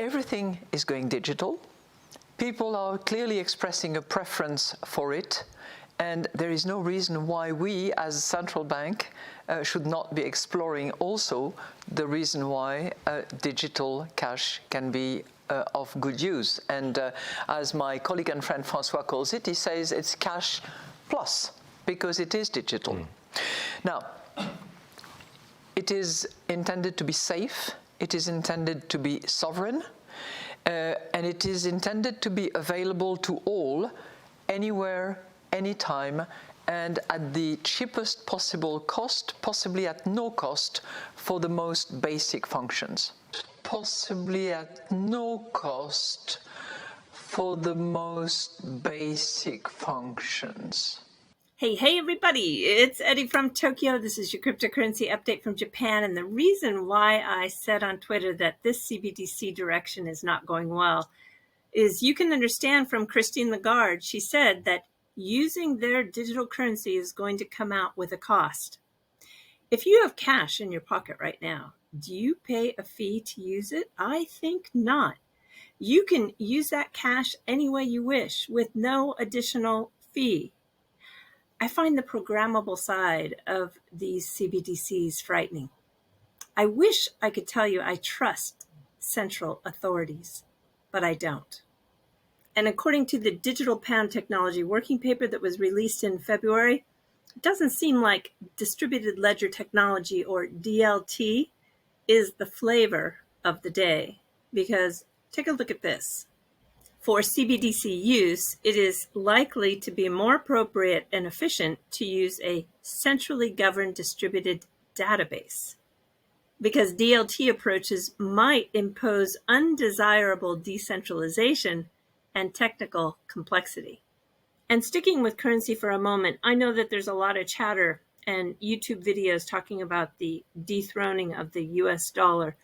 everything is going digital. People are clearly expressing a preference for it, and there is no reason why we, as a central bank, should not be exploring also the reason why digital cash can be of good use. And as my colleague and friend Francois calls it, he says it's cash plus, because it is digital. Now, it is intended to be safe, it is intended to be sovereign, and it is intended to be available to all, anywhere, anytime, and at the cheapest possible cost, possibly at no cost, for the most basic functions. Possibly at no cost for the most basic functions. Hey everybody, it's Eddie from Tokyo. This is your cryptocurrency update from Japan. And the reason why I said on Twitter that this CBDC direction is not going well is you can understand from Christine Lagarde. She said that using their digital currency is going to come out with a cost. If you have cash in your pocket right now, do you pay a fee to use it? I think not. You can use that cash any way you wish with no additional fee. I find the programmable side of these CBDCs frightening. I wish I could tell you I trust central authorities, but I don't. And according to the Digital Pound Technology working paper that was released in February, it doesn't seem like distributed ledger technology, or DLT, is the flavor of the day. Because take a look at this. For CBDC use, it is likely to be more appropriate and efficient to use a centrally governed distributed database, because DLT approaches might impose undesirable decentralization and technical complexity. And sticking with currency for a moment, I know that there's a lot of chatter and YouTube videos talking about the dethroning of the US dollar.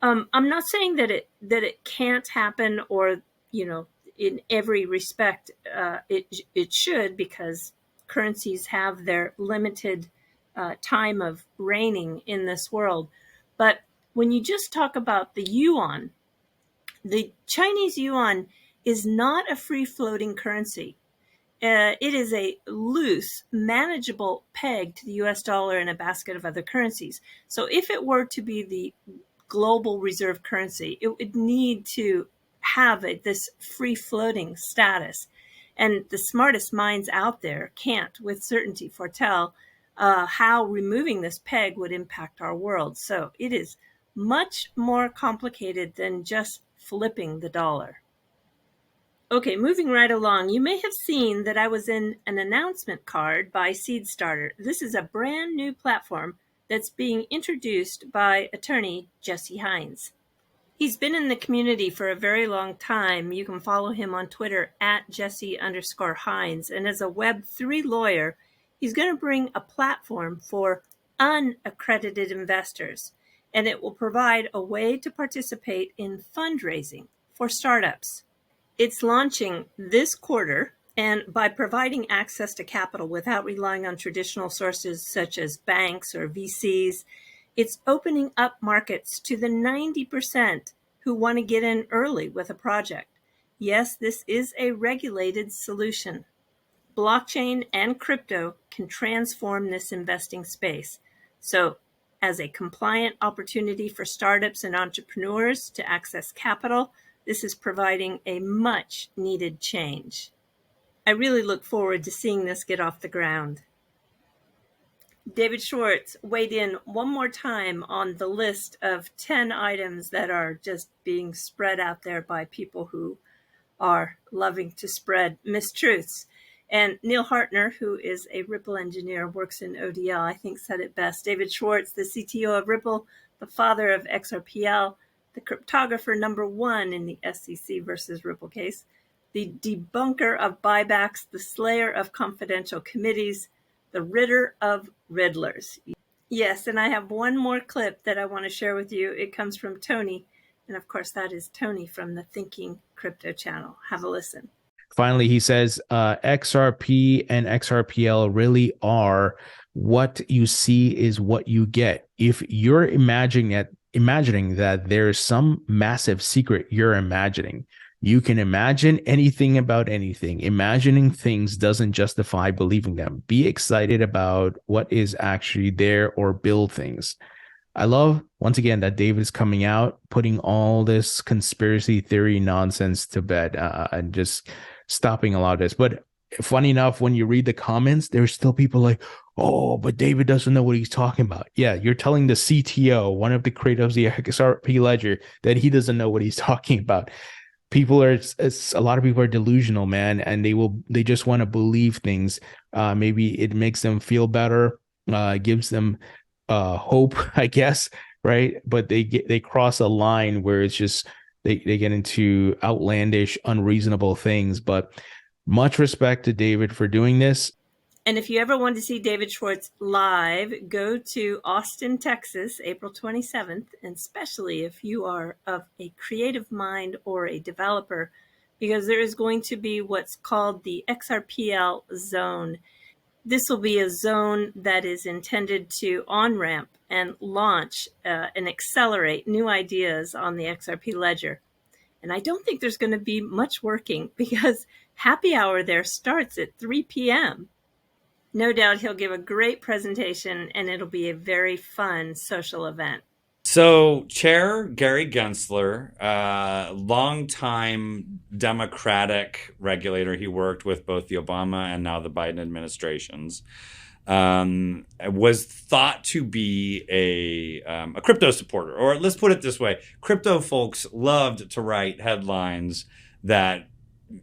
I'm not saying that it can't happen, or in every respect, it should, because currencies have their limited time of reigning in this world. But when you just talk about the yuan, the Chinese yuan is not a free-floating currency. It is a loose, manageable peg to the US dollar in a basket of other currencies. So if it were to be the global reserve currency, it would need to have this free-floating status. And the smartest minds out there can't with certainty foretell how removing this peg would impact our world. So it is much more complicated than just flipping the dollar. Okay, moving right along, you may have seen that I was in an announcement card by Seedstarter. This is a brand new platform that's being introduced by attorney Jesse Hines. He's been in the community for a very long time. You can follow him on Twitter at Jesse_Hines. And as a Web3 lawyer, he's going to bring a platform for unaccredited investors. And it will provide a way to participate in fundraising for startups. It's launching this quarter, and by providing access to capital without relying on traditional sources such as banks or VCs, it's opening up markets to the 90% who want to get in early with a project. Yes, this is a regulated solution. Blockchain and crypto can transform this investing space. So, as a compliant opportunity for startups and entrepreneurs to access capital, this is providing a much needed change. I really look forward to seeing this get off the ground. David Schwartz weighed in one more time on the list of 10 items that are just being spread out there by people who are loving to spread mistruths. And Neil Hartner, who is a Ripple engineer, works in ODL, I think said it best. David Schwartz, the CTO of Ripple, the father of XRPL, the cryptographer #1 in the SEC versus Ripple case, the debunker of buybacks, the slayer of confidential committees, the ridder of Riddlers. Yes, and I have one more clip that I want to share with you. It comes from Tony, and of course that is Tony from the Thinking Crypto channel. Have a listen. Finally, he says XRP and XRPL really are what you see is what you get. If you're imagining imagining that there's some massive secret you're imagining. You can imagine anything about anything. Imagining things doesn't justify believing them. Be excited about what is actually there, or build things. I love, once again, that David is coming out, putting all this conspiracy theory nonsense to bed, and just stopping a lot of this. But funny enough, when you read the comments, there's still people like, oh, but David doesn't know what he's talking about. Yeah, you're telling the CTO, one of the creators of the XRP ledger, that he doesn't know what he's talking about. People are, a lot of people are delusional, man, and they just want to believe things. Maybe it makes them feel better, gives them hope, I guess, right? But they cross a line where it's just they get into outlandish, unreasonable things. But much respect to David for doing this. And if you ever want to see David Schwartz live, go to Austin, Texas, April 27th, and especially if you are of a creative mind or a developer, because there is going to be what's called the XRPL zone. This will be a zone that is intended to on-ramp and launch and accelerate new ideas on the XRP ledger. And I don't think there's going to be much working, because happy hour there starts at 3 p.m. No doubt he'll give a great presentation, and it'll be a very fun social event. So, Chair Gary Gensler, longtime Democratic regulator, he worked with both the Obama and now the Biden administrations, was thought to be a crypto supporter. Or let's put it this way, crypto folks loved to write headlines that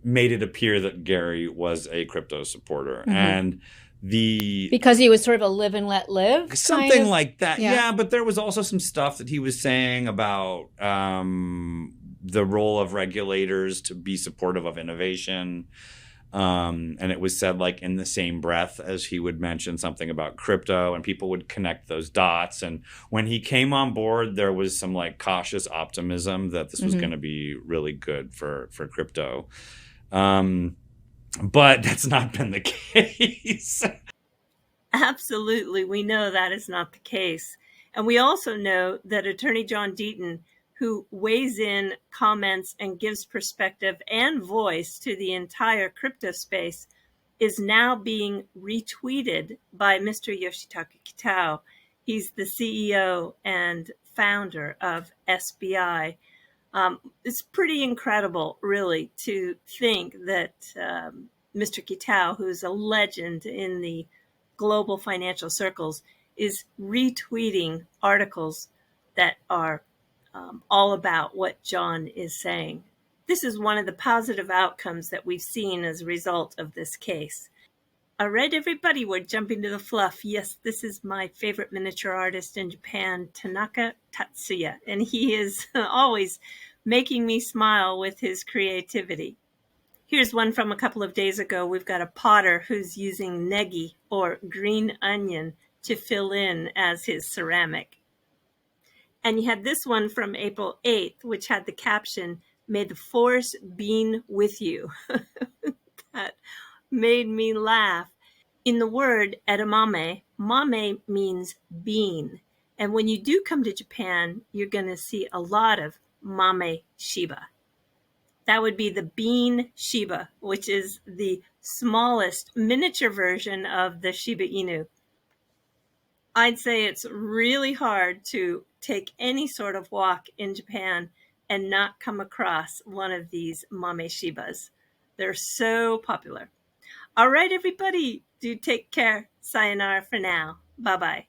made it appear that Gary was a crypto supporter. Mm-hmm. And because he was sort of a live and let live, something kind of like that. Yeah, but there was also some stuff that he was saying about the role of regulators to be supportive of innovation. And it was said, like, in the same breath as he would mention something about crypto, and people would connect those dots. And when he came on board, there was some like cautious optimism that this was going to be really good for crypto. But that's not been the case. Absolutely. We know that is not the case. And we also know that Attorney John Deaton, who weighs in, comments, and gives perspective and voice to the entire crypto space, is now being retweeted by Mr. Yoshitaka Kitao. He's the CEO and founder of SBI. It's pretty incredible, really, to think that Mr. Kitao, who's a legend in the global financial circles, is retweeting articles that are all about what John is saying. This is one of the positive outcomes that we've seen as a result of this case. All right, everybody, we're jumping to the fluff. Yes, this is my favorite miniature artist in Japan, Tanaka Tatsuya, and he is always making me smile with his creativity. Here's one from a couple of days ago. We've got a potter who's using negi, or green onion, to fill in as his ceramic. And you had this one from April 8th, which had the caption, "May the force be with you." That made me laugh. In the word edamame, mame means bean. And when you do come to Japan, you're going to see a lot of mame Shiba. That would be the bean Shiba, which is the smallest miniature version of the Shiba Inu. I'd say it's really hard to take any sort of walk in Japan and not come across one of these mame Shibas. They're so popular. All right, everybody, do take care. Sayonara for now. Bye-bye.